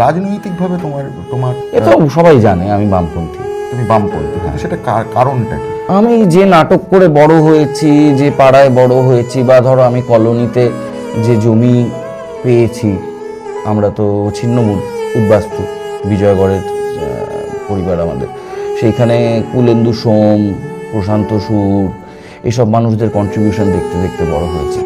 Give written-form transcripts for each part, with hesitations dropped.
রাজনৈতিকভাবে তোমার তোমার এটা সবাই জানে আমি বামপন্থী। তুমি বামপন্থী, কিন্তু সেটা কারণটা কি? আমি যে নাটক করে বড় হয়েছি, যে পাড়ায় বড় হয়েছি, বা ধরো আমি কলোনিতে যে জমি পেয়েছি, আমরা তো ছিন্নমূল উদ্বাস্তু, বিজয়গড়ের পরিবার আমাদের, সেইখানে কুলেন্দু সোম, প্রশান্ত সুর, এসব মানুষদের কন্ট্রিবিউশন দেখতে দেখতে বড় হয়েছে।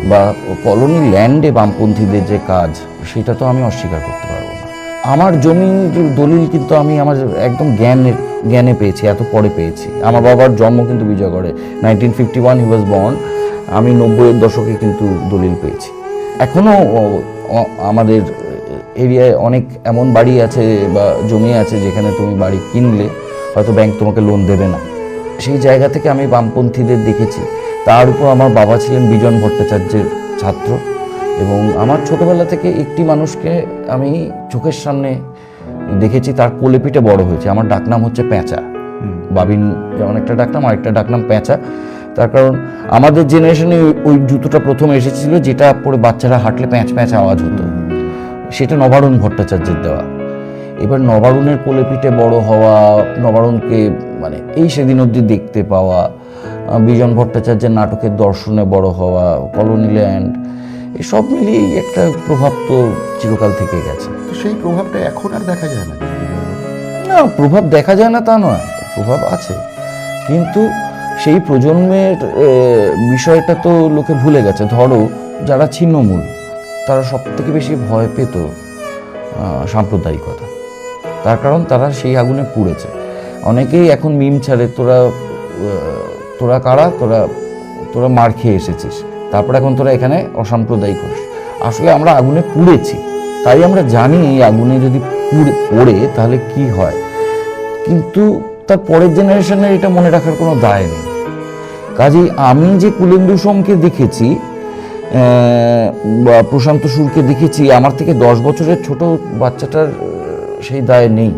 বা কলোনি ল্যান্ডে বামপন্থীদের যে কাজ, সেটা তো আমি অস্বীকার করতে পারবো না। আমার জমির দলিল কিন্তু আমি আমার একদম জ্ঞানে পেয়েছি, এত পরে পেয়েছি। আমার বাবার জন্ম কিন্তু বিজয়গড়ে, 1951 হি ওয়াজ বর্ন। আমি 90-এর দশকে কিন্তু দলিল পেয়েছি। এখনও আমাদের এরিয়ায় অনেক এমন বাড়ি আছে বা জমি আছে যেখানে তুমি বাড়ি কিনলে হয়তো ব্যাংক তোমাকে লোন দেবে না। সেই জায়গা থেকে আমি বামপন্থীদের দেখেছি। তার উপর আমার বাবা ছিলেন বিজন ভট্টাচার্যের ছাত্র, এবং আমার ছোটবেলা থেকে একটি মানুষকে আমি চোখের সামনে দেখেছি, তার কোলেপিঠে বড় হয়েছে। আমার ডাকনাম হচ্ছে প্যাঁচা। বাবিন যেমন একটা ডাকনাম, আরেকটা ডাকনাম প্যাঁচা। তার কারণ আমাদের জেনারেশনে ওই জুতোটা প্রথম এসেছিল, যেটা পরে বাচ্চারা হাঁটলে প্যাঁচ প্যাঁচ আওয়াজ হতো, সেটা নবারুণ ভট্টাচার্যের দেওয়া। এবার নবারুণের কোলেপিঠে বড় হওয়া, নবারুণকে মানে এই সেদিন অবধি দেখতে পাওয়া, বিজন ভট্টাচার্যের নাটকের দর্শনে বড় হওয়া, কলোনি ল্যান্ড, এসব মিলিয়েই একটা প্রভাব তো চিরকাল থেকে গেছে। তো সেই প্রভাবটা এখন আর দেখা যায় না। না, প্রভাব দেখা যায় না তা নয়, প্রভাব আছে, কিন্তু সেই প্রজন্মের বিষয়টা তো লোকে ভুলে গেছে। ধরো যারা ছিন্নমূল, তারা সব থেকে বেশি ভয় পেত সাম্প্রদায়িকতা। তার কারণ তারা সেই আগুনে পুড়েছে। অনেকেই এখন মিম ছাড়ে, তোরা কারা, তোরা মার খেয়ে এসেছিস, তারপর এখন তোরা এখানে অসাম্প্রদায়িক হোস। আসলে আমরা আগুনে পুড়েছি, তাই আমরা জানি এই আগুনে যদি পড়ে তাহলে কি হয়, কিন্তু তার পরের জেনারেশনের এটা মনে রাখার কোনো দায় নেই। কাজেই আমি যে কুলেন্দু সোমকে দেখেছি বা প্রশান্ত সুরকে দেখেছি, আমার থেকে 10 বছরের ছোট বাচ্চাটার সেই দায় নেই।